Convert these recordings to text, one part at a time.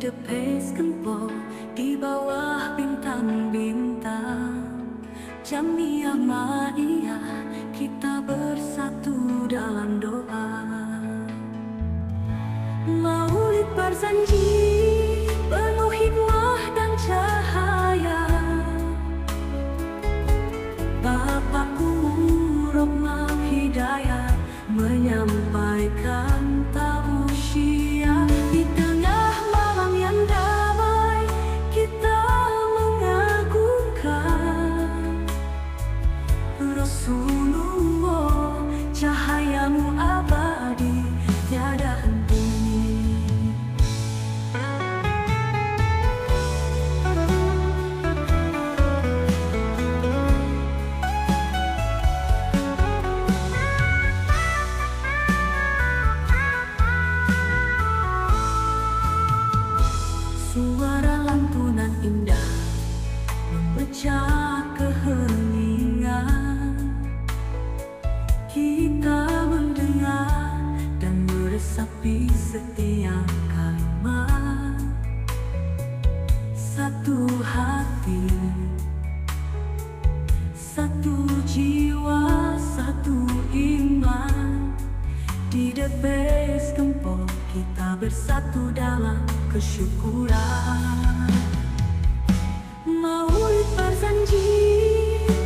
the pace gempol di bawah bintang-bintang. Jamiah Ma'iyah, kita bersatu dalam doa. Maulid berjanji penuh hikmah dan cahaya. Bapakku Rahmah Hidayat menyampaikan tausiah. Di tengah malam yang damai kita mengagungkan Rasulullah, cahayamu abadi tiada henti. Suara lantunan indah memecah keheningan. Kita mendengar dan meresapi setiap kalimat. Satu hati, satu jiwa, satu iman. Di the base gempol kita bersatu dalam kesyukuran. Maulid berjanji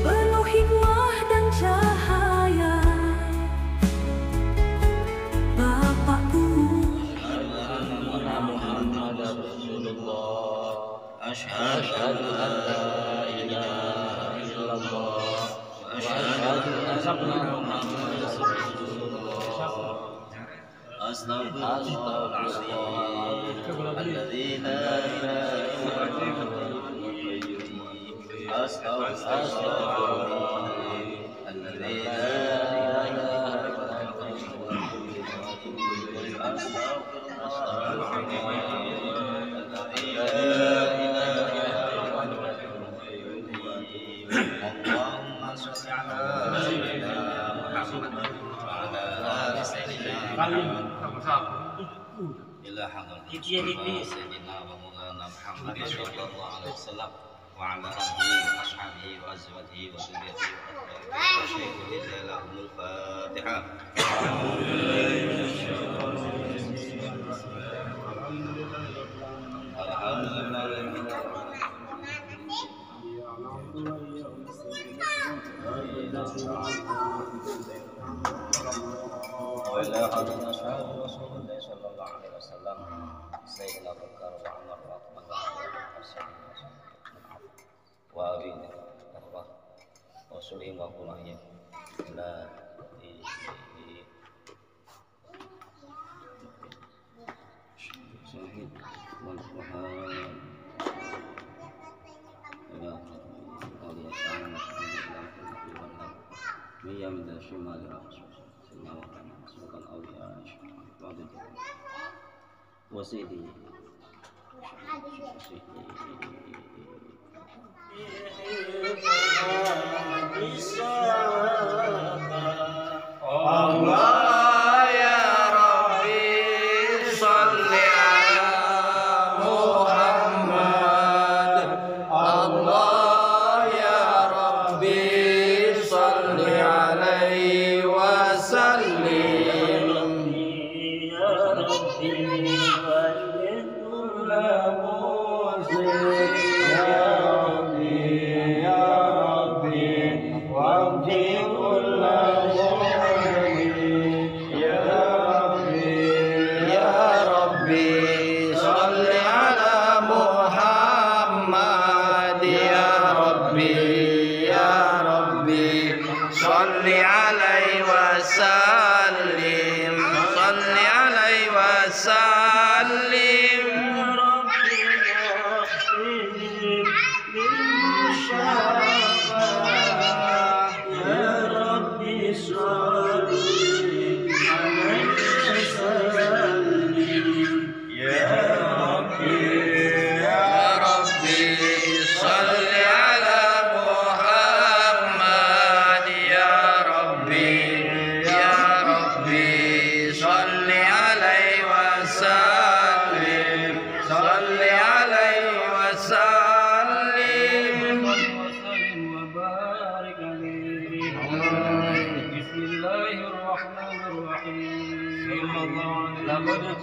penuh hikmah dan cahaya. Bapakku Muhammad Rasulullah, asyhadu an la ilaha illallah wa asyhadu anna Muhammadan Rasulullah. Astaghfirullahaladzim alladzi la ilaha illa huwa. Astaghfirullahaladzim alladzi la ilaha Allahumma sholli ala sayyidina Muhammad wa ala ali sayyidina Muhammad. Ila hadratin sayyidina wa maulana Muhammad sallallahu alaihi wasallam wa ala alihi wa ashabihi wa azwajihi wa dhurriyyatihi wa syaikhina lahumul Fatihah. وإلى حضرة أصحاب رسول الله صلى الله عليه وسلم سيدنا أبو بكر وعمر وعثمان وأبي بكر وسليم وقلهم إلى شهيد والقرآن إلى قضية تعالى مية من الشمال رأسه سيدنا محمد سلطان الأولياء وسيدي Allah ya Rabbi salli ala Muhammad. Allah ya Rabbi salli alaihi wa sallim. Ya Rabbi salli alaihi wa sallim, salli alaihi wa sallim. Ya Rabbi salli alaihi wa sallim. Ya Rabbi salli ala Muhammad. Ya Rabbi salli alaihi wa sallim, salli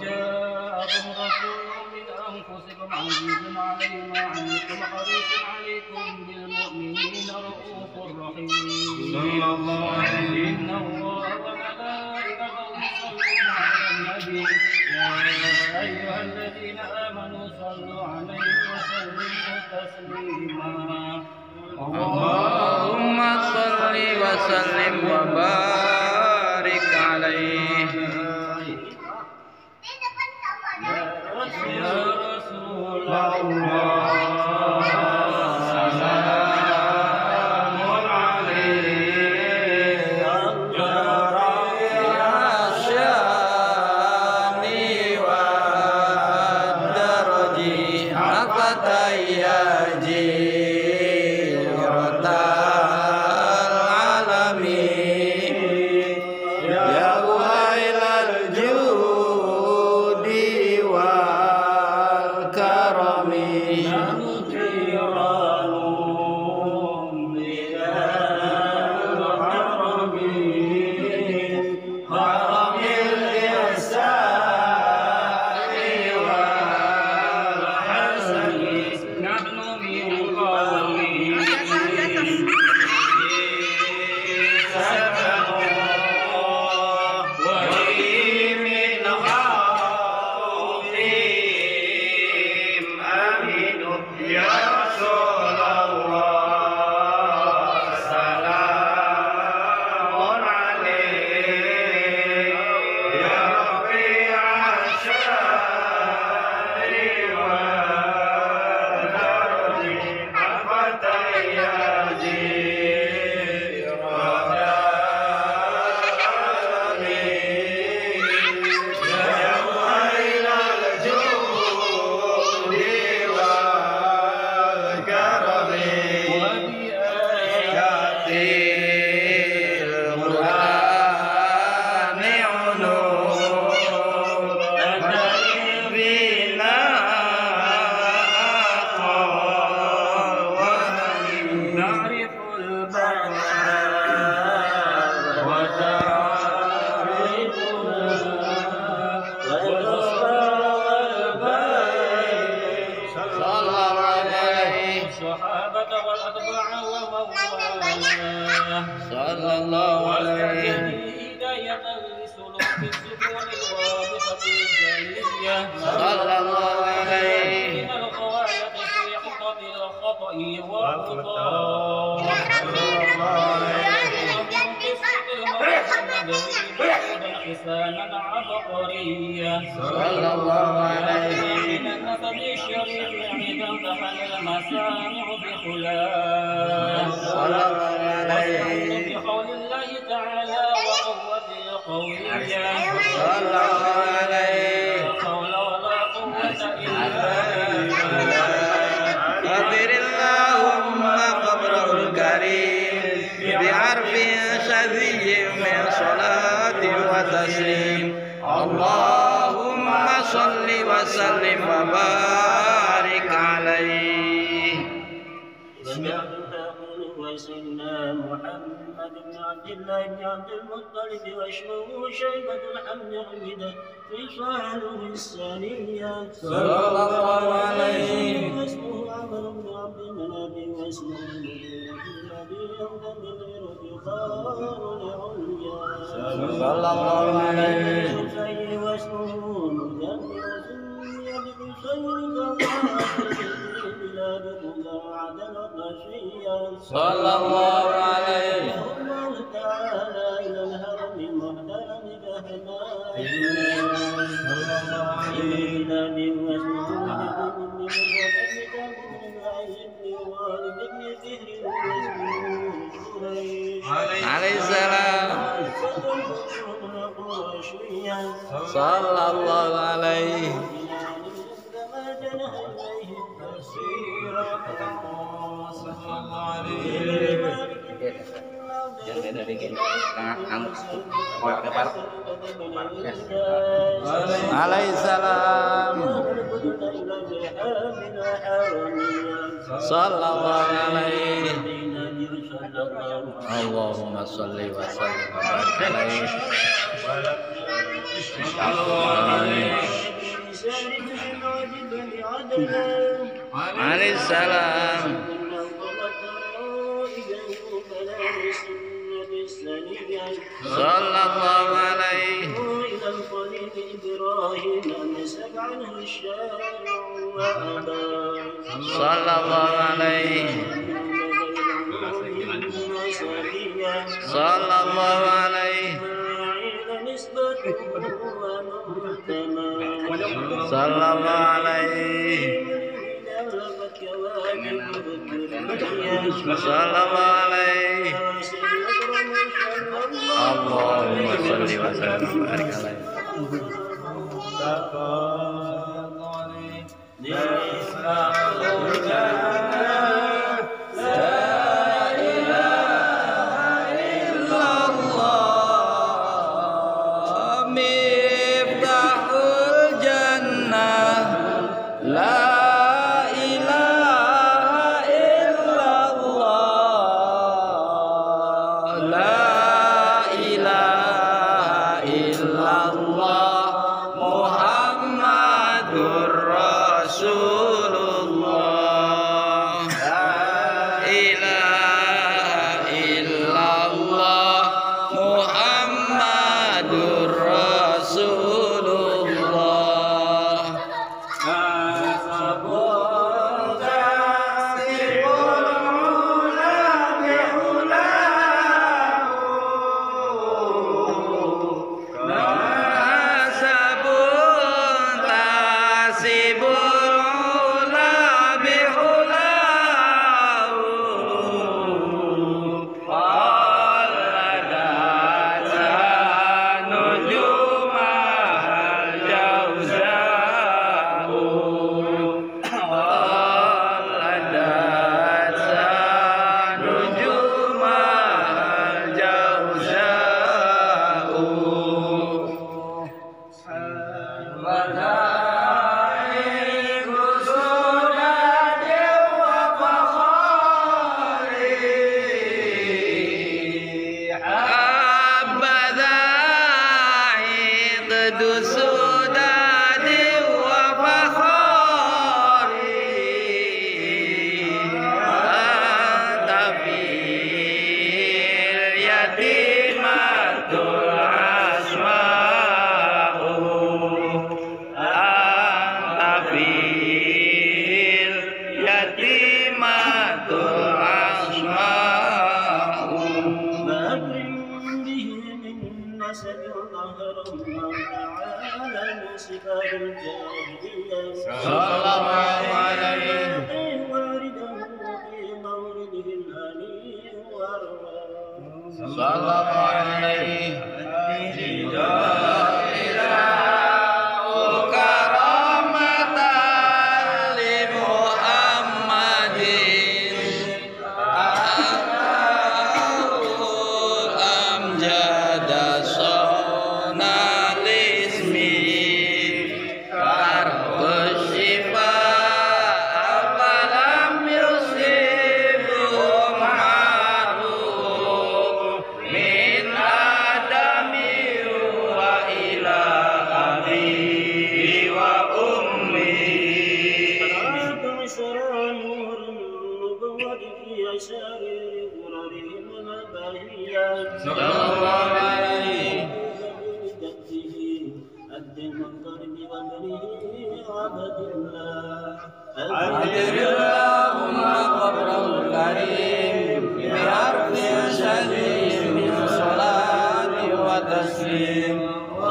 جاءكم رسول من أنفسكم عزيز عليه ما عنتم حريص عليكم بالمؤمنين رؤوف رحيم صلى الله عليه إن الله وملائكته يصلون على النبي يا أيها الذين آمنوا صلوا عليه وسلموا تسليما اللهم صل وسلم وبارك عليه يا رسول الله صلى الله عليه هداية لسلوك السكون الواضحة الجلية صلى الله عليه من الغواية في خطب الخطأ والخطأ صلى الله عليه ومن قصة المولد حسانا عبقريا صلى الله عليه من النسب الشريف عيدا امتحن المسامع بخلاف صلى الله عليه بقول الله تعالى وقوة القوية صلى الله عليه لا حول ولا قوة إلا بالله قدر اللهم قبره الكريم بعرف شذي من صلاة وتسليم اللهم صل وسلم وبارك عليه وسيدنا محمد بن عبد الله بن عبد المطلب واسمه شيبة الحمد حمد خصاله السنية صلى الله عليه واسمه عمرو بن عبد المناب واسمه النبي يوم الفخار العليا صلى الله عليه واسمه مجمع سمي بخير صلى الله عليه الله تعالى إلى الهرم محترم بهناء صلى الله عليه عليه السلام صلى الله عليه Alaihissalam Sallallahu alaihi Allahumma salli wa sallim wa barik alaihi عليه السلام صلى الله عليه إلى الخليل إبراهيم مسك عنه الشارع وأبى صلى الله عليه صلى الله عليه صلى الله عليه صلى الله عليه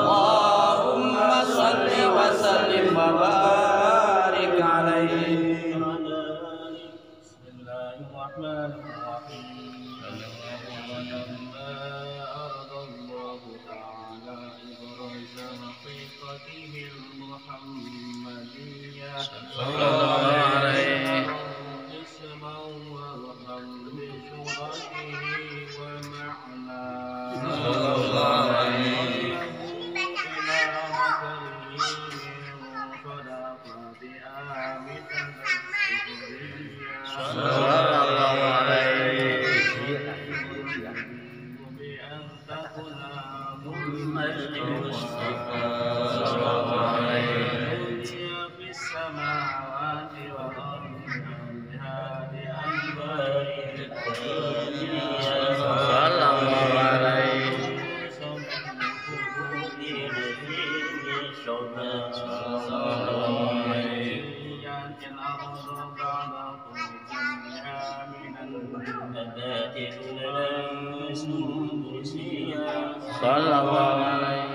اللهم صل وسلم وبارك عليه صلى الله عليه المصطفى صلى الله عليه في السماوات والأرض والهادي أنباري صلى الله عليه صلى الله عليه.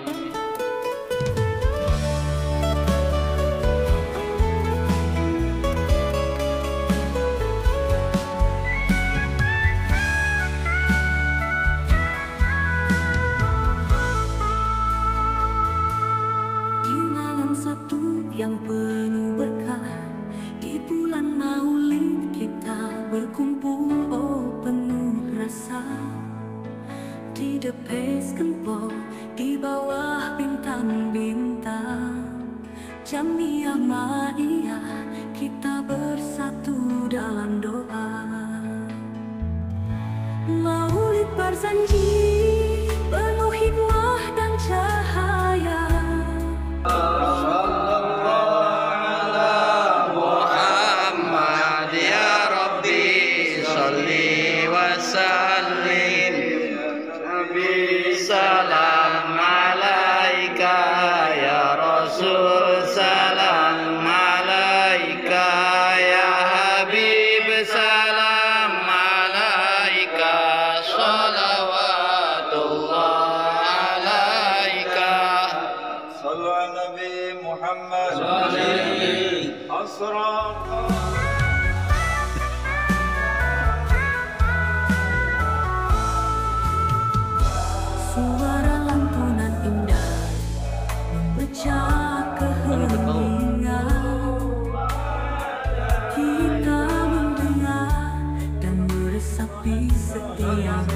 Di malam Sabtu yang penuh berkah, di bulan Maulid kita berkumpul, oh penuh rasa. Di depes gempol, di bawah bintang-bintang, Jamiah Ma'iyah kita bersatu dalam doa. Maulid berjanji penuh hikmah dan cahaya. Muhammad ya Rabbi salli wa sallim. Salam alaika ya Rasul, salam alaika ya Habib, salam alaika, salawatullah alaika. صلوا على النبي محمد أسرى. Suara lantunan indah memecah keheningan. Kita mendengar dan meresapi setiap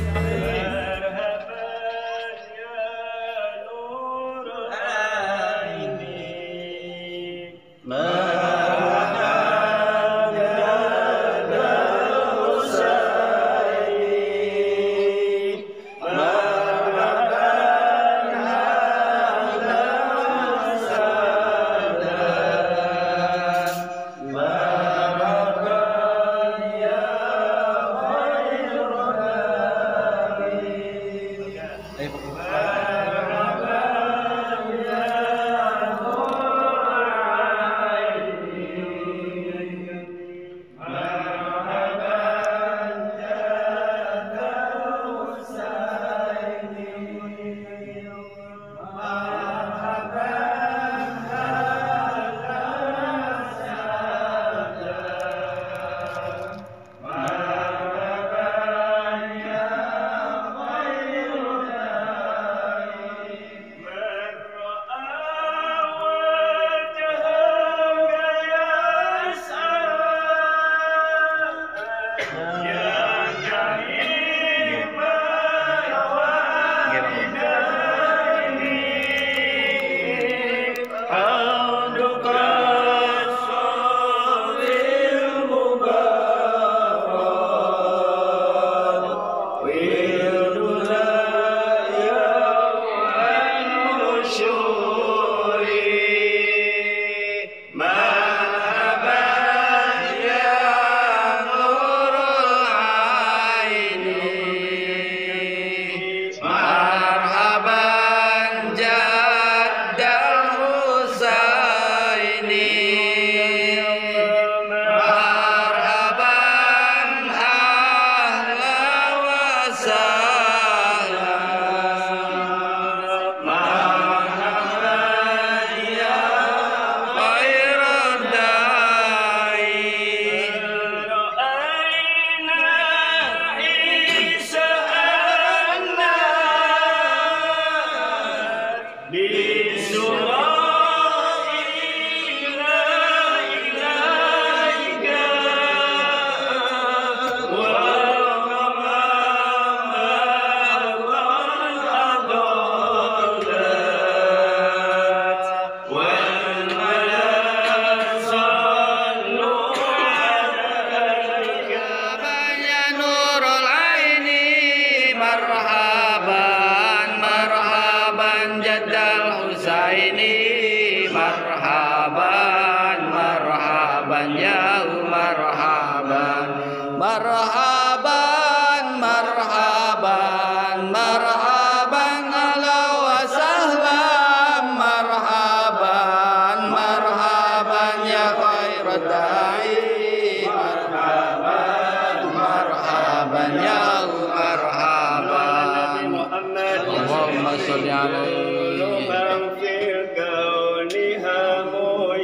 محمد اللهم صل عليه من في الكون هم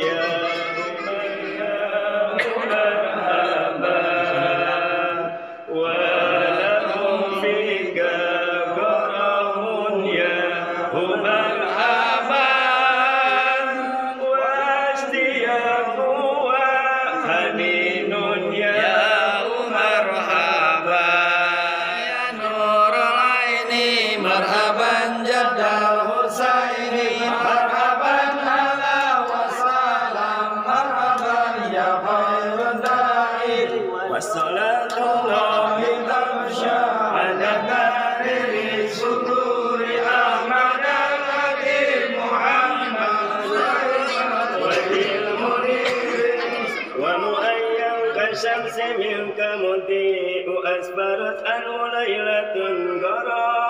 يا مرحبا ولهم فيك كرم يا مرحبا واشتياق وحنين يا مرحبا يا نور العين مرحبا جد الحسين مرحبا هلا وسهلا مرحبا يا خير داعي والصلاة الله تمشى على بارئ صدور أحمد الحبيب محمد والمنير ومؤيا كالشمس منك مضيء أسفرت عنه ليلة الغرام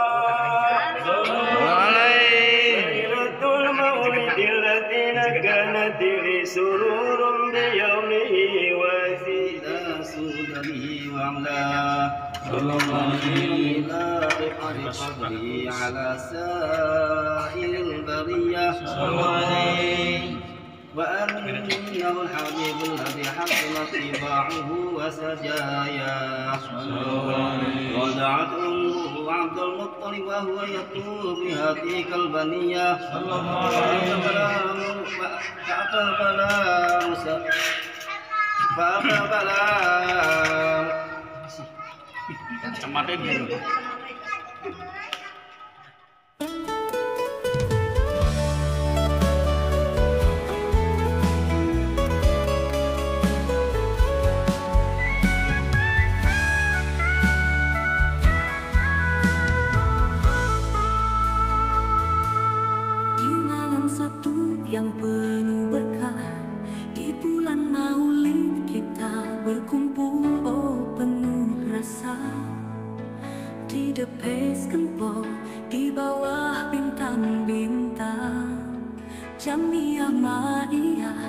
ليلة المولد التي كانت لي سرور بيومه وزيدا سوده وعلاه صلى الله عليه قدره على سائر البرية صلى الله عليه وأنه الحبيب الذي حسنت طباعه وسجاياه ودعت أمه عبد المطلب وهو يتلو بهديك البنية فأقبل Di malam Sabtu yang penuh berkah, di bulan Maulid kita berkumpul, oh penuh rasa. Di depes gempol, di bawah bintang-bintang, Jamiah Ma'iyah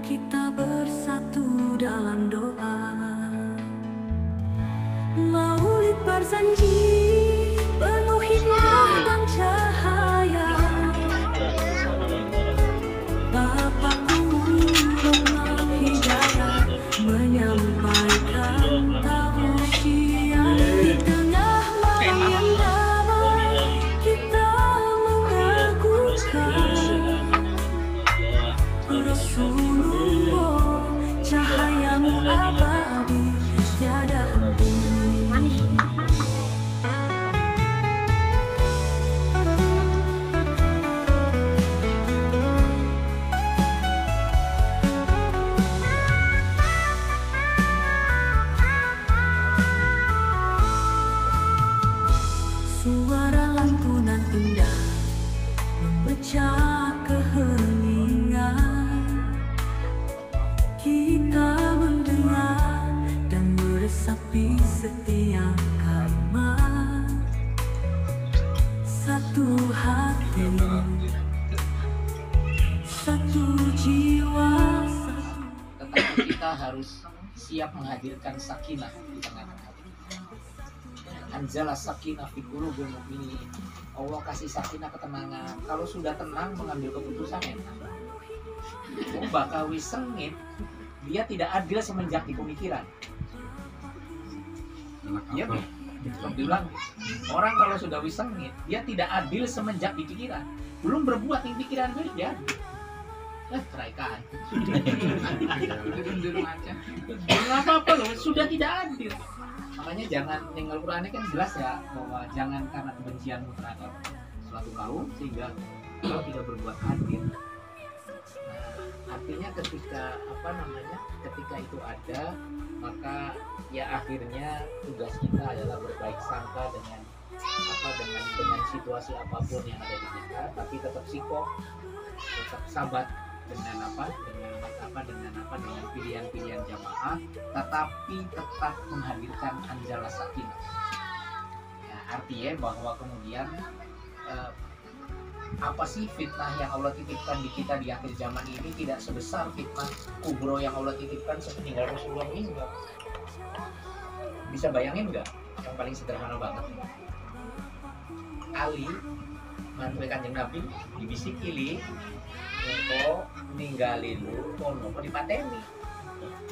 kita bersatu dalam doa. Maulid berjanji penuh hikmah dan cahaya. Bapakku Rohmah Hidayat menyampaikan tausiah. Di tengah malam yang damai kita mengagukan Rasulullah, cahayamu abadi tiada henti. Suara lantunan indah memecah keheningan. Kita mendengar dan meresapi setiap kalimat. Satu hati, satu jiwa, satu. Tetapi kita harus siap menghadirkan sakinah di tengah-tengah hati kita. Anzala sakinah fi qulubil mu'minin. Allah kasih sakinah, ketenangan. Kalau sudah tenang mengambil keputusan enak. Bakawi sengit, dia tidak adil semenjak di pemikiran. Dia bilang orang kalau sudah wisengit, dia tidak adil semenjak di pikiran. Belum berbuat di pikiran itu dia adil. Ceraikan. Belum apa-apa loh, sudah tidak adil. Makanya jangan, tinggal Qurannya kan jelas ya, bahwa jangan karena kebencianmu terhadap suatu kaum sehingga kau tidak berbuat adil. Nah, artinya ketika ketika itu ada, maka ya akhirnya tugas kita adalah berbaik sangka dengan dengan situasi apapun yang ada di kita, tapi tetap sikoh, tetap sabar dengan pilihan-pilihan jamaah, tetapi tetap menghadirkan anjala sakinah. Ya, artinya bahwa kemudian apa sih fitnah yang Allah titipkan di kita di akhir zaman ini tidak sebesar fitnah kubro yang Allah titipkan sepeninggal Rasulullah ini enggak? Bisa bayangin nggak? Yang paling sederhana banget. Ali mantu Kanjeng Nabi dibisiki li engko ninggali lu ono kok dipateni.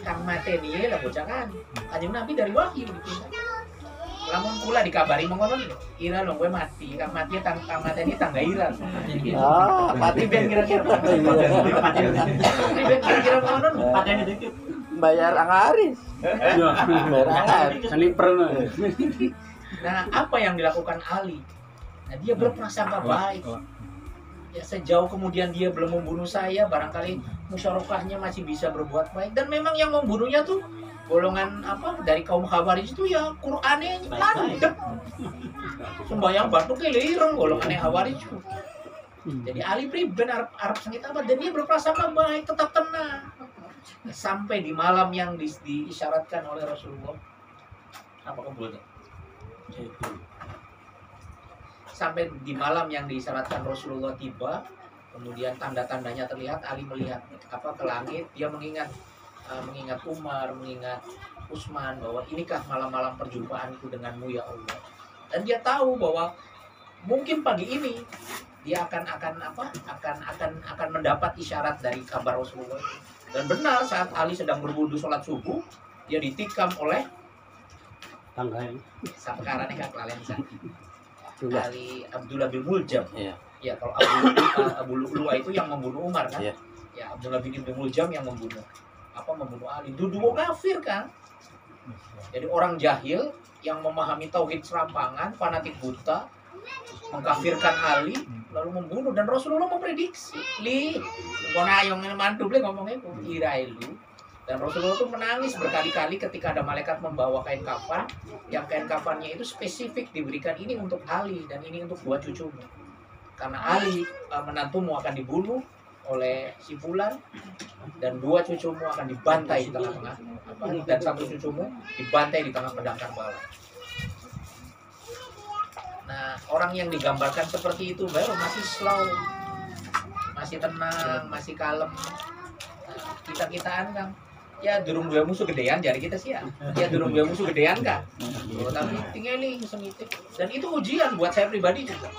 Kang mateni ya lah bocah kan. Kanjeng Nabi dari wahyu dipindah. Lamun kula dikabari mengono ira lho kowe mati. Kang mati kang mateni tangga ira. Mati ben kira-kira. Ben kira-kira mengono pateni dikit. bayar Angharis. Bayar Angharis. Nah, apa yang dilakukan Ali? Nah, dia berprasangka baik. Ya, sejauh kemudian dia belum membunuh saya, barangkali musyarakahnya masih bisa berbuat baik. Dan memang yang membunuhnya tuh golongan apa dari kaum Khawarij itu ya Qur'annya landep. Sembayang batu kelireng golongan Khawarij. Jadi Ali priben Arab sengit apa dan dia berprasangka baik, tetap tenang. Sampai di malam yang diisyaratkan oleh Rasulullah. Apa kebetulan? Sampai di malam yang diisyaratkan Rasulullah tiba, kemudian tanda-tandanya terlihat, Ali melihat apa ke langit, dia mengingat Umar, mengingat Utsman bahwa inikah malam-malam perjumpaanku denganmu ya Allah. Dan dia tahu bahwa mungkin pagi ini dia akan mendapat isyarat dari kabar Rasulullah. Dan benar saat Ali sedang berwudu sholat subuh, dia ditikam oleh sekarang ini kak kalian Ali Abdullah bin Muljam. Ya kalau Abu Lu'lu'ah itu yang membunuh Umar kan? Ya Abdullah bin Muljam yang membunuh Ali. Dua kafir kan? Jadi orang jahil yang memahami tauhid serampangan, fanatik buta, mengkafirkan Ali, lalu membunuh. Dan Rasulullah memprediksi, yang mantu beli ngomongnya irailu. Dan Rasulullah itu menangis berkali-kali ketika ada malaikat membawa kain kafan, yang kain kafannya itu spesifik diberikan ini untuk Ali dan ini untuk dua cucumu. Karena Ali menantumu akan dibunuh oleh si Fulan dan dua cucumu akan dibantai di tengah-tengah, dan satu cucumu dibantai di tengah pedang Karbala. Nah, orang yang digambarkan seperti itu baru masih slow, masih tenang, masih kalem. Nah, kita-kitaan kan ya durung dua musuh gedean jari kita sih ya durung dua musuh gedean kan tapi tinggal nih semitik. Dan itu ujian buat saya pribadi juga.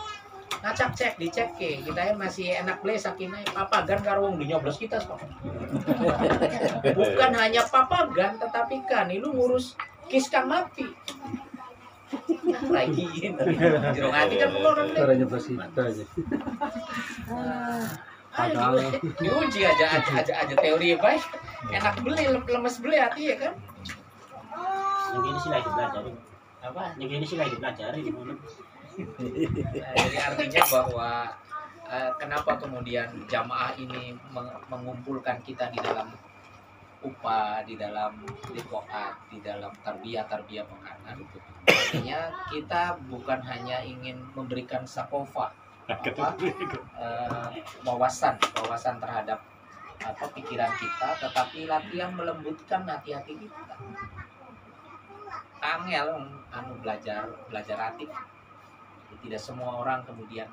Ngacak cek dicek ke kita ya masih enak beli sakinai papagan karo wong nyoblos kita kok. Bukan hanya papagan tetapi kan lu ngurus kis kang mati lagi jerong hati kan orang caranya basita aja. Diuji aja teori baik. Enak beli, lemes beli hati ya kan? Yang ini sih lagi belajar. Apa? Yang ini sih lagi belajar. Jadi artinya bahwa kenapa kemudian jamaah ini mengumpulkan kita di dalam upah, di dalam ritual, di dalam tarbiyah makanan. Artinya kita bukan hanya ingin memberikan sakofa, wawasan terhadap pikiran kita, tetapi latihan melembutkan hati-hati kita. Angel belajar hati. Tidak semua orang kemudian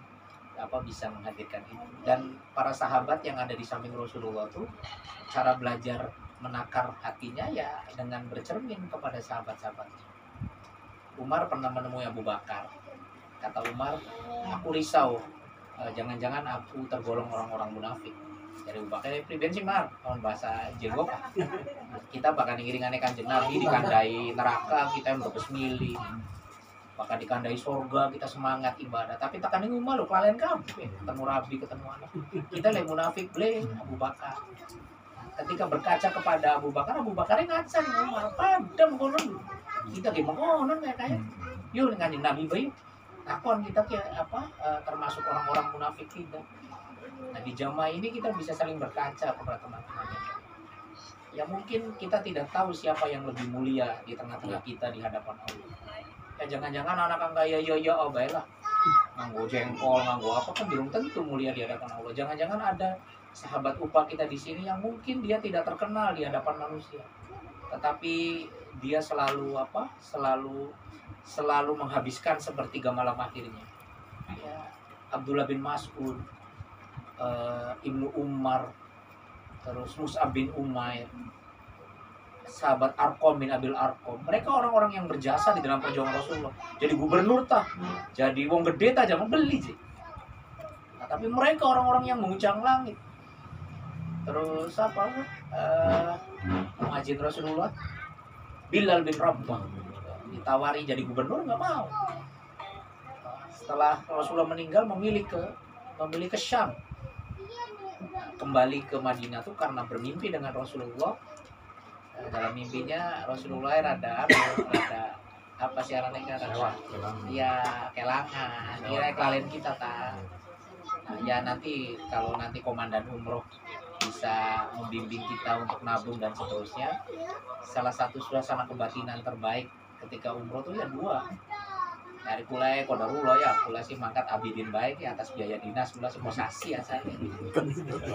bisa menghadirkan itu. Dan para sahabat yang ada di samping Rasulullah itu cara belajar menakar hatinya ya dengan bercermin kepada sahabat-sahabatnya. Umar pernah menemui Abu Bakar. Kata Umar, aku risau, jangan-jangan aku tergolong orang-orang munafik. Dari Abu Bakar pribadi sih Mar, tahun bahasa jenggot. Kita bakal ngiringannya Kanjeng Nabi dikandai neraka, kita yang berbesmili. Bakal dikandai surga, kita semangat ibadah. Tapi tekan ini malu kalian kabeh, ketemu Rabi, ketemu anak. Kita lagi munafik beli Abu Bakar. Ketika berkaca kepada Abu Bakarnya ngaca nih Umar, padam konon. Kita lagi mengonon kayak yuk Kanjeng Nabi bayu. Takon kita termasuk orang-orang munafik tidak. Nah di jamaah ini kita bisa saling berkaca kepada teman-teman. Ya mungkin kita tidak tahu siapa yang lebih mulia di tengah-tengah kita di hadapan Allah. Ya jangan-jangan anak yang kaya ya baiklah nganggo jengkol, nganggo apa kan belum tentu mulia di hadapan Allah. Jangan-jangan ada sahabat upah kita di sini yang mungkin dia tidak terkenal di hadapan manusia. Tetapi dia selalu menghabiskan sepertiga malam akhirnya. Ya, Abdullah bin Mas'ud, Ibnu Umar, terus Mus'ab bin Umair, sahabat Arqam bin Abil Arqam. Mereka orang-orang yang berjasa di dalam perjuangan Rasulullah. Jadi gubernur tah, jadi wong gede tah jangan beli sih. Nah, tapi mereka orang-orang yang menguncang langit. Terus apa? Muhajir Rasulullah, Bilal bin Rabah ditawari jadi gubernur nggak mau. Setelah Rasulullah meninggal memilih ke Syam. Kembali ke Madinah tuh karena bermimpi dengan Rasulullah. Dalam mimpinya Rasulullah rada apa sih arahnya ya kelangan kira kalian kita tak. Nah, ya nanti kalau nanti komandan umroh bisa membimbing kita untuk nabung dan seterusnya. Salah satu suasana kebatinan terbaik ketika umroh tuh ya dua. Dari kulai kodarullah ya, kulai sih mangkat abidin baik ya atas biaya dinas, kulai sih posasi ya saya.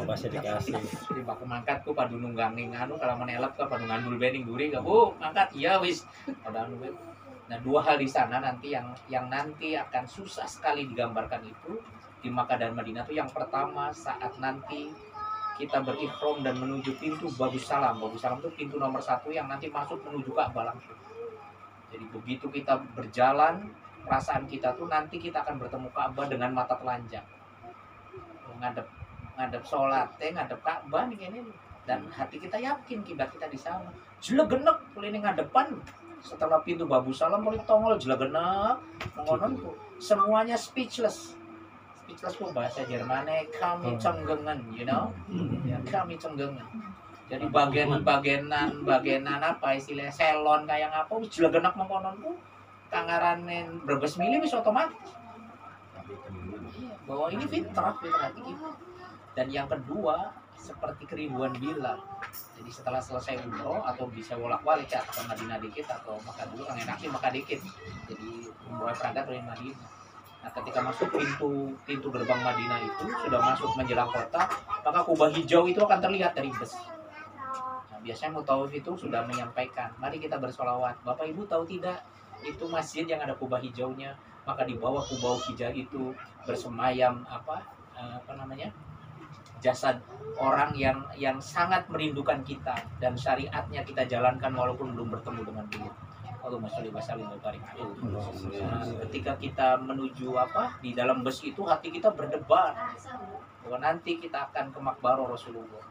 Masih dikasih. Jadi baku mangkat ku padu nungganging anu kalau menelap ke padu ngandul bening duri gak bu mangkat iya wis. Nah dua hal di sana nanti yang nanti akan susah sekali digambarkan itu di Makkah dan Madinah tuh yang pertama saat nanti kita berihram dan menuju pintu Babus Salam. Babus Salam itu pintu nomor 1 yang nanti masuk menuju Ka'bah langsung. Jadi begitu kita berjalan, perasaan kita tuh nanti kita akan bertemu Ka'bah dengan mata telanjang. Ngadep sholat, ngadep Ka'bah nih ini. Dan hati kita yakin kiblat kita di sana. Jelegenek ini ngadepan. Setelah pintu Babus Salam mulai tongol jelegenek mengonon tuh. Semuanya speechless. Speechless tuh bahasa Jermannya kami cenggengan, you know? Ya, kami cenggengan. Jadi bagian apa istilahnya selon kayak apa wis jelegenak mengkonon ku kangaranen berbes milih wis otomatis. Bahwa ini fitrah hati kita. Dan yang kedua seperti kerinduan Bilal. Jadi setelah selesai umroh atau bisa bolak-balik ya ke Madinah dikit atau Makkah dulu kan enak sih Makkah dikit. Jadi umroh perangkat dari Madinah. Nah, ketika masuk pintu gerbang Madinah itu sudah masuk menjelang kota, maka kubah hijau itu akan terlihat dari bus. Nah, biasanya Mutawif itu sudah menyampaikan, mari kita bersolawat. Bapak Ibu tahu tidak, itu masjid yang ada kubah hijaunya, maka di bawah kubah hijau itu bersemayam apa namanya? Jasad orang yang sangat merindukan kita dan syariatnya kita jalankan walaupun belum bertemu dengan beliau. Allahumma sholli wa sallim wa barik alaihi. Ketika kita menuju di dalam bus itu hati kita berdebar bahwa nanti kita akan ke makbarah Rasulullah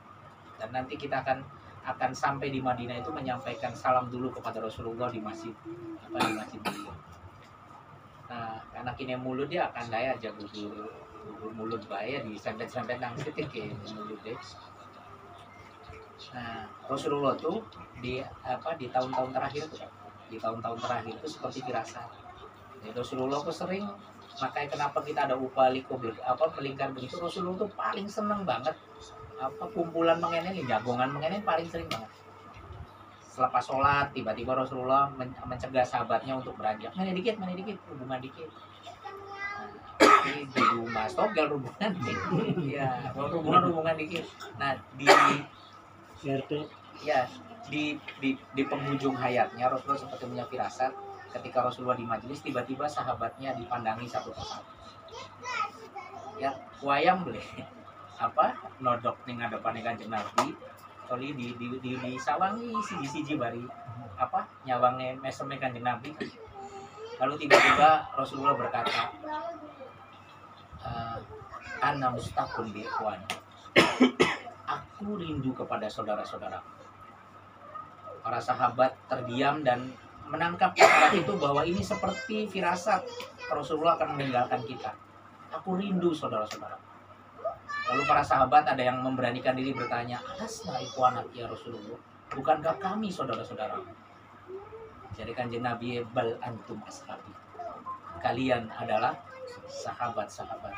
dan nanti kita akan sampai di Madinah itu menyampaikan salam dulu kepada Rasulullah di masjid beliau. Nah, karena kini mulut dia akan daya aja mulut bayar di sempet nang titik ke mulut deh. Nah, Rasulullah tuh di tahun-tahun terakhir tuh di tahun-tahun terakhir itu seperti firasat. Jadi Rasulullah tuh sering, makanya kenapa kita ada upaliko melingkar begitu. Rasulullah tuh paling seneng banget kumpulan mengenai jagongan mengenai paling sering banget. Selepas sholat tiba-tiba Rasulullah mencegah sahabatnya untuk beranjak mana dikit hubungan dikit. Ini di rumah stogel hubungan dikit. Ya hubungan dikit. Nah di penghujung hayatnya Rasulullah seperti punya firasat ketika Rasulullah di majelis tiba-tiba sahabatnya dipandangi satu persatu. Ya, wayang boleh nodok ning ngadepane Kanjeng Nabi, kali di sawangi siji-siji bari nyawange meseme Kanjeng Nabi. Lalu tiba-tiba Rasulullah berkata, "Ana mustaqun bi ikhwan." Aku rindu kepada saudara-saudara. Para sahabat terdiam dan menangkap kata itu bahwa ini seperti firasat Rasulullah akan meninggalkan kita. Aku rindu saudara-saudara. Lalu para sahabat ada yang memberanikan diri bertanya, "Alasna ikhwanak ya Rasulullah? Bukankah kami saudara-saudara?" Jadi Kanjeng Nabi, "Bal antum ashabi." Kalian adalah sahabat-sahabat.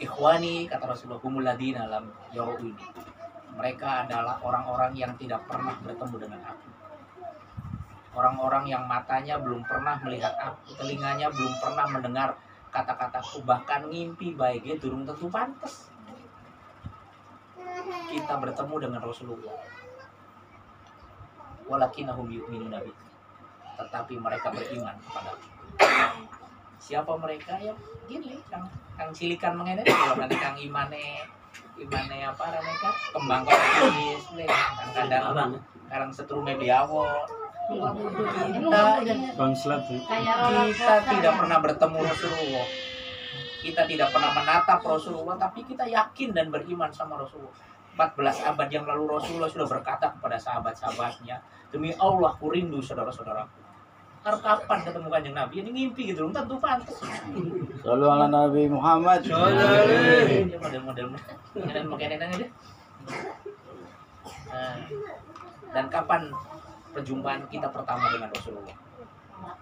Ikhwani kata Rasulullah, humul ladina lam yaru'ini. Mereka adalah orang-orang yang tidak pernah bertemu dengan aku. Orang-orang yang matanya belum pernah melihat aku, telinganya belum pernah mendengar kata-kataku, bahkan ngimpi baiknya durung tentu pantas. Kita bertemu dengan Rasulullah. Walakinahum yu'minuna bi. Tetapi mereka beriman kepada aku. Siapa mereka ya? Gini, kang cilikan mengenai kalau nanti kang imane gimana ya apa namanya kembang kopi kadang kadang setrume biawo kita tidak pernah bertemu Rasulullah, kita tidak pernah menatap Rasulullah, tapi kita yakin dan beriman sama Rasulullah. 14 abad yang lalu Rasulullah sudah berkata kepada sahabat-sahabatnya, demi Allah ku rindu saudara-saudaraku. Harus kapan ketemu kanjeng Nabi? Ini ngimpi gitu, belum tentu pantas. Selalu ala Nabi Muhammad. Model-model dan kapan perjumpaan kita pertama dengan Rasulullah?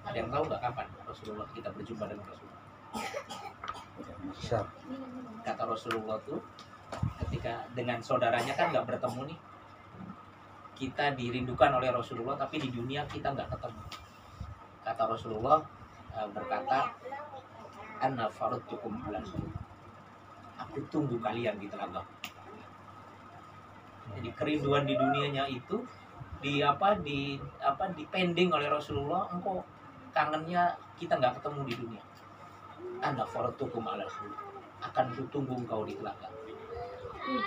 Ada yang tahu nggak kapan Rasulullah kita berjumpa dengan Rasulullah? Kata Rasulullah tuh ketika dengan saudaranya kan nggak bertemu nih, kita dirindukan oleh Rasulullah tapi di dunia kita nggak ketemu. Kata Rasulullah berkata, Anna faradtukum alal maut. Aku tunggu kalian di telaga. Jadi kerinduan di dunianya itu dipending oleh Rasulullah. Engkau kangennya kita nggak ketemu di dunia. Anna faradtukum alal maut. Akan kutunggu engkau di telaga.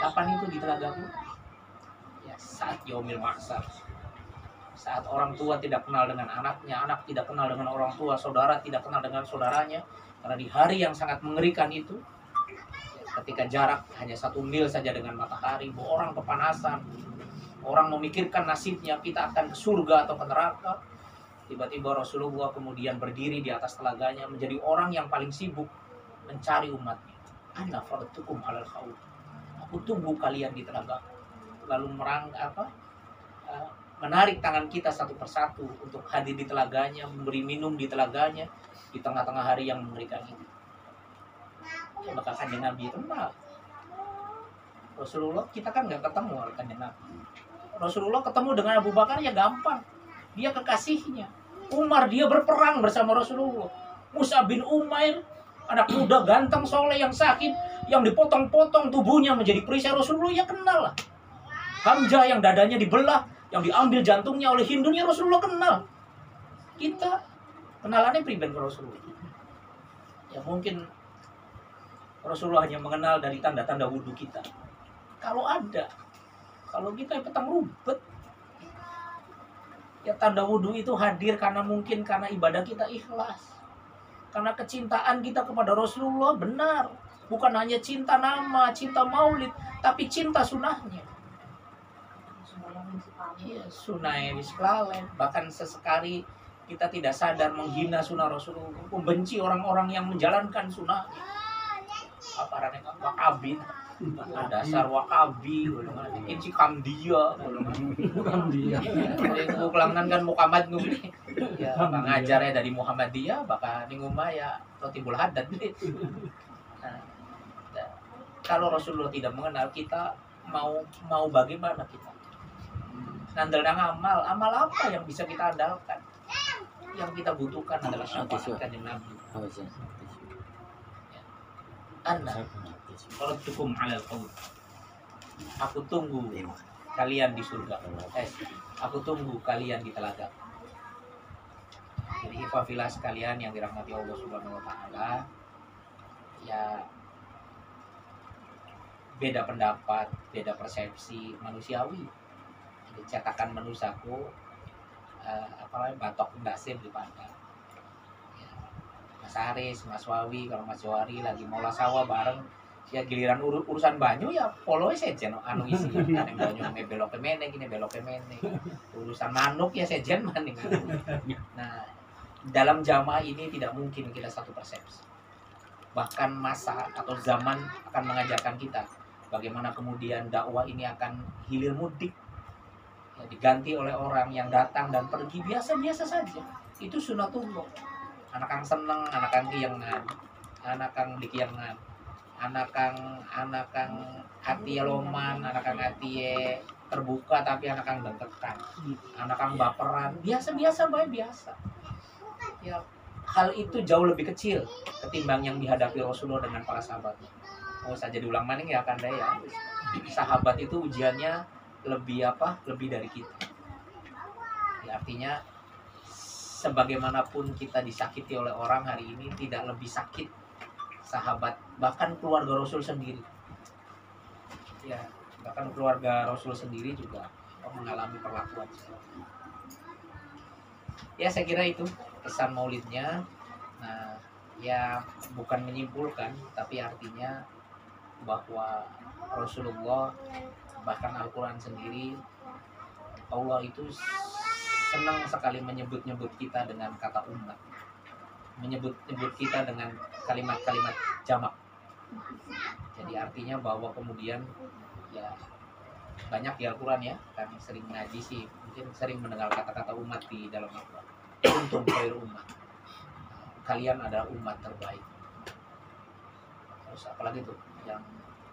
Kapan itu di telagaku? Ya, saat yaumil mahsyar. Saat orang tua tidak kenal dengan anaknya, anak tidak kenal dengan orang tua, saudara tidak kenal dengan saudaranya. Karena di hari yang sangat mengerikan itu, ketika jarak hanya 1 mil saja dengan matahari, orang kepanasan, orang memikirkan nasibnya, kita akan ke surga atau ke neraka. Tiba-tiba Rasulullah kemudian berdiri di atas telaganya, menjadi orang yang paling sibuk mencari umatnya. Ana faradtukum alal haud. Aku tunggu kalian di telaga. Lalu menarik tangan kita satu persatu untuk hadir di telaganya, memberi minum di telaganya di tengah-tengah hari yang mengerikan ini. Ya, maka kanjeng Nabi itu Rasulullah kita kan nggak ketemu kanjeng Nabi. Rasulullah ketemu dengan Abu Bakar ya gampang, dia kekasihnya. Umar dia berperang bersama Rasulullah. Mus'ab bin Umair anak muda ganteng soleh yang sakit, yang dipotong-potong tubuhnya menjadi perisai Rasulullah ya kenal lah. Hamzah yang dadanya dibelah, yang diambil jantungnya oleh Hindunya Rasulullah kenal. Kita kenalannya pribadi ke Rasulullah. Ya mungkin Rasulullah hanya mengenal dari tanda-tanda wudhu kita. Kalau kita petang rubet. Ya tanda wudhu itu hadir karena ibadah kita ikhlas. Karena kecintaan kita kepada Rasulullah benar. Bukan hanya cinta nama, cinta maulid, tapi cinta sunnahnya. Iya, sunnah wislalen. Bahkan sesekali kita tidak sadar menghina sunnah Rasulullah, membenci orang-orang yang menjalankan sunnah. Apa arane wakabi? Dasar wakabi, ini si kamdia, Ini kelangnan kan Muhammad ngumni. Ya, pengajarnya dari Muhammadiyah, bahkan ngumah ya Rotibul Haddad. Nah, kalau Rasulullah tidak mengenal kita, mau bagaimana kita? Nandal amal apa yang bisa kita andalkan? Yang kita butuhkan adalah syafaat kanjeng Nabi. Anna faradtukum alal qaul. Aku tunggu kalian di surga. Aku tunggu kalian di telaga. Jadi ikhwafillah sekalian yang dirahmati Allah Subhanahu wa taala, ya beda pendapat, beda persepsi manusiawi. Cetakan manusiaku batok ndasim di pandang. Ya, Mas Aris, Mas Wawi, kalau Mas Wari lagi mola sawah bareng, ya giliran urusan banyu ya poloe sejen anu isi kan banyu belok ke mene gini belok ke mene. Urusan manuk ya sejen maning. Nah, dalam jamaah ini tidak mungkin kita satu persepsi. Bahkan masa atau zaman akan mengajarkan kita bagaimana kemudian dakwah ini akan hilir mudik. Ya, diganti oleh orang yang datang dan pergi biasa-biasa saja. Itu sunatullah. Anak kang seneng, anak kang kiyangan, anak kang dikiyangan, anak kang hati loman, anak kang hati terbuka tapi anak kang dengkekan, anak kang baperan, biasa-biasa baik biasa. Ya, hal itu jauh lebih kecil ketimbang yang dihadapi Rasulullah dengan para sahabatnya. Mau saja diulang maning ya kan ya. Sahabat itu ujiannya lebih dari kita. Ya, artinya sebagaimanapun kita disakiti oleh orang hari ini, tidak lebih sakit sahabat bahkan keluarga Rasul sendiri. Ya, bahkan keluarga Rasul sendiri juga mengalami perlakuan seperti itu. Ya, saya kira itu kesan maulidnya. Nah, ya bukan menyimpulkan, tapi artinya bahwa Rasulullah, bahkan Al-Quran sendiri, Allah itu senang sekali menyebut-nyebut kita dengan kata umat, menyebut-nyebut kita dengan kalimat-kalimat jamak. Jadi artinya bahwa kemudian ya banyak di Al-Quran ya, kami sering ngaji sih, mungkin sering mendengar kata-kata umat di dalam Al-Quran. Kuntum khairu umat, kalian adalah umat terbaik. Terus apalagi tuh yang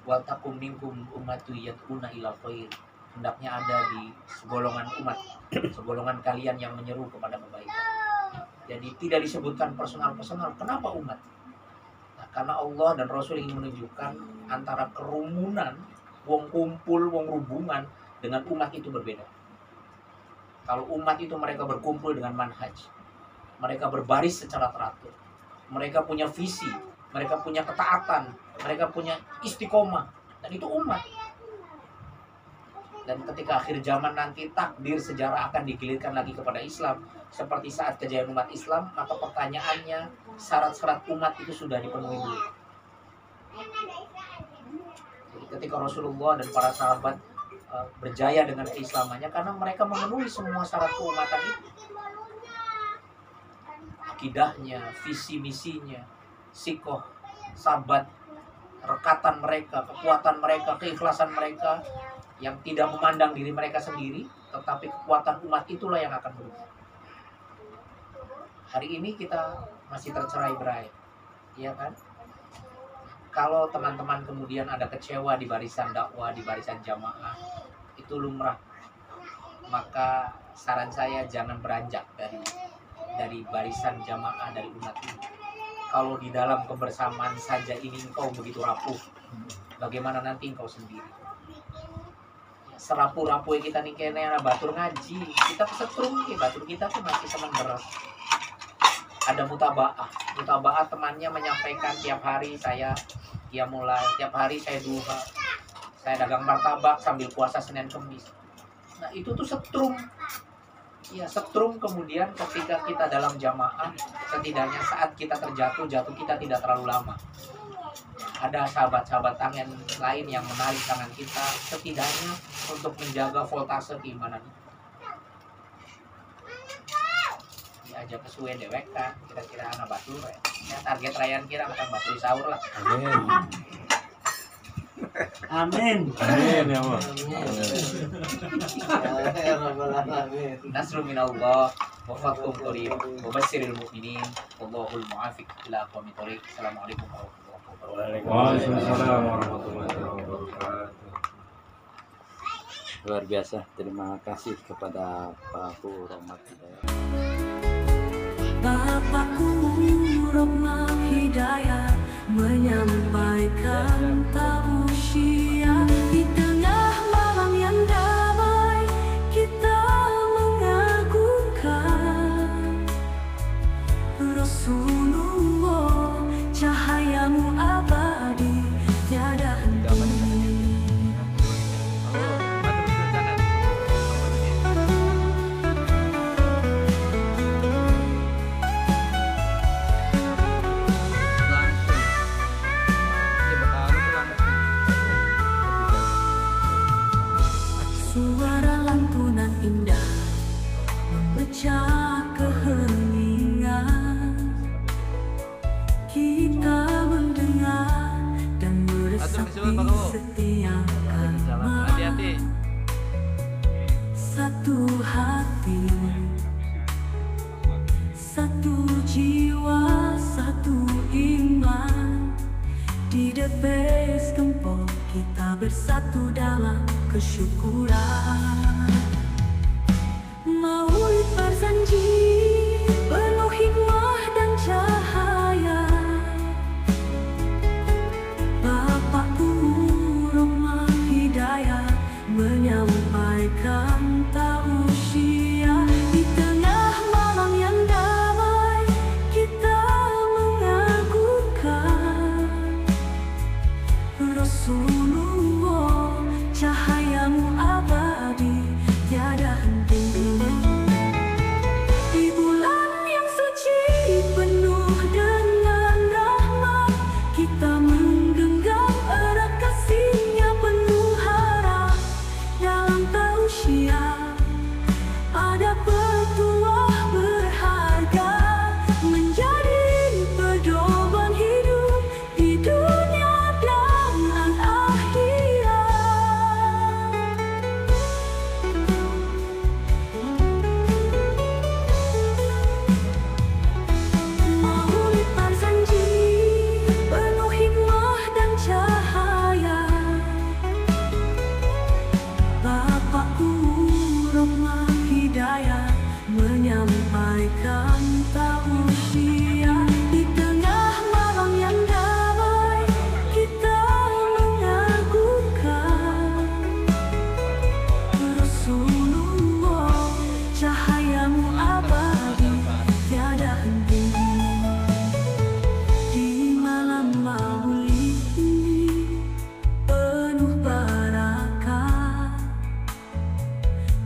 wal takum minkum ummatu yad'una ilal khair, hendaknya ada di segolongan umat, segolongan kalian yang menyeru kepada kebaikan. Jadi tidak disebutkan personal-personal. Kenapa umat? Nah, karena Allah dan Rasul ingin menunjukkan antara kerumunan, wong kumpul, wong hubungan dengan umat itu berbeda. Kalau umat itu mereka berkumpul dengan manhaj, mereka berbaris secara teratur, mereka punya visi, mereka punya ketaatan, mereka punya istiqomah, dan itu umat. Dan ketika akhir zaman nanti takdir sejarah akan digilirkan lagi kepada Islam, seperti saat kejayaan umat Islam, maka pertanyaannya syarat-syarat umat itu sudah dipenuhi dulu. Jadi ketika Rasulullah dan para sahabat berjaya dengan keislamannya karena mereka memenuhi semua syarat keumatan itu. Akidahnya, visi misinya, sikoh, sabat, rekatan mereka, kekuatan mereka, keikhlasan mereka yang tidak memandang diri mereka sendiri, tetapi kekuatan umat itulah yang akan berubah. Hari ini kita masih tercerai-berai, ya kan? Kalau teman-teman kemudian ada kecewa di barisan dakwah, di barisan jamaah, itu lumrah. Maka saran saya jangan beranjak dari barisan jamaah, dari umat ini. Kalau di dalam kebersamaan saja ini engkau begitu rapuh, bagaimana nanti engkau sendiri? Serapuh-rapuh kita nih kayaknya batur ngaji, kita kesetrum nih, batur kita tuh masih senang beras. Ada mutabaah temannya menyampaikan tiap hari saya mulai, tiap hari saya duha, saya dagang martabak sambil puasa Senin Kemis. Nah itu tuh setrum. Ya setrum kemudian ketika kita dalam jamaah, setidaknya saat kita jatuh kita tidak terlalu lama. Ada sahabat-sahabat tangan lain yang menarik tangan kita, setidaknya untuk menjaga voltase keimanan. Diajak ke suwe dewek kan, kira-kira anak batur ya. Target rayaan kira akan batur sahur lah. Amin. Amin ya Allah. Nasrul minallah wa fathun qarib wa basyiril mu'minin wallahul mu'afiq ila aqwamit thoriq. Assalamualaikum warahmatullahi wabarakatuh. Waalaikumsalam warahmatullahi wabarakatuh. Luar biasa. Terima kasih kepada Pak Abu Rahmat Hidayat. Bapakku Rahmat Hidayat menyampaikan tausiah di tengah malam yang damai, kita mengagungkan Rasulullah, cahayamu abadi tiada henti. Suara lantunan indah memecah keheningan, kita mendengar dan meresapi setiap kalimat. Satu hati, satu jiwa, satu iman. Di debes gempol kita bersatu dalam kesyukuran. Maulid berjanji penuh hikmah dan cahaya. Bapakku Rahmat Hidayat menyampaikan tausiah di tengah malam yang damai, kita mengagungkan Rasulullah, cahayamu abadi tiada henti. Di bulan yang suci penuh dengan rahmat, kita menggenggam erat kasih-Nya penuh harap. Dalam tausiah ada petuah berharga, menjadi pedoman hidup di dunia dan akhirat. Maulid Barzanji penuh hikmah dan cahaya. Bapakku Rahmah Hidayat menyampaikan tausiah. Di tengah malam yang damai, kita mengagungkan Rasulullah, cahayamu abadi tiada henti. Di malam maulid ini penuh barakah,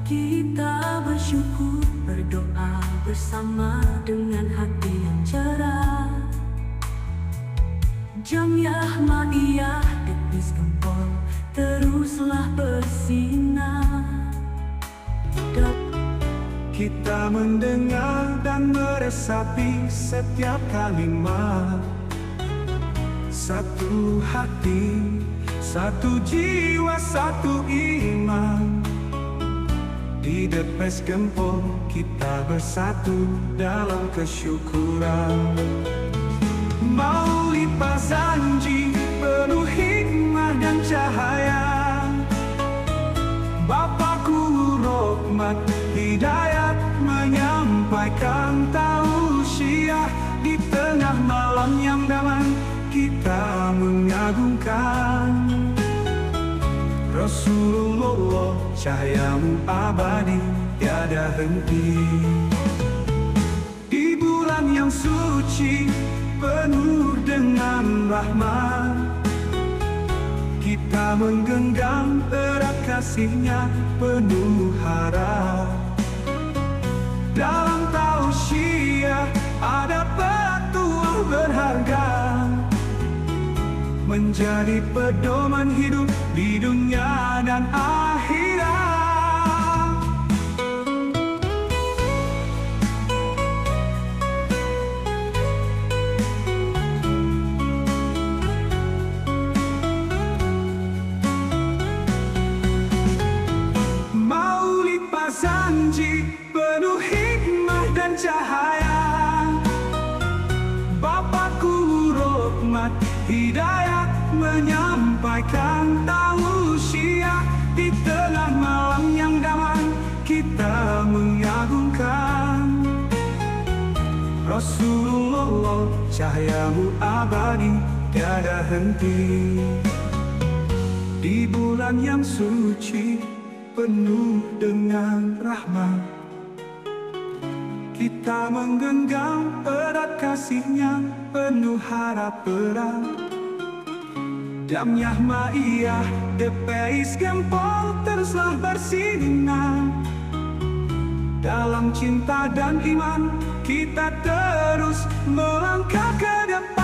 kita bersyukur, berdoa bersama dengan hati yang cerah. Jamiah Ma'iyah Etnis Gempol teruslah bersinar. Kita mendengar dan meresapi setiap kalimat. Satu hati, satu jiwa, satu iman. Di Depes Gempol kita bersatu dalam kesyukuran. Maulid Barzanji penuh hikmah dan cahaya. Bapakku Rahmat Hidayat menyampaikan tausiah. Di tengah malam yang damai, kita mengagungkan Rasulullah, cahayamu abadi tiada henti. Di bulan yang suci penuh dengan rahmat, kita menggenggam erat kasih-Nya penuh harap. Dalam tausiah ada petuah berharga, menjadi pedoman hidup di dunia dan akhirat. Maulid Barzanji penuh hikmah dan cahaya. Bapakku Rahmat Hidayat menyampaikan tausiah. Di tengah malam yang damai, kita mengagungkan Rasulullah, cahayamu abadi tiada henti. Di bulan yang suci penuh dengan rahmat, kita menggenggam erat kasih-Nya penuh harap berat. Jamiah Ma'iyah Depes Gempol teruslah bersinar. Dalam cinta dan iman kita terus melangkah ke depan.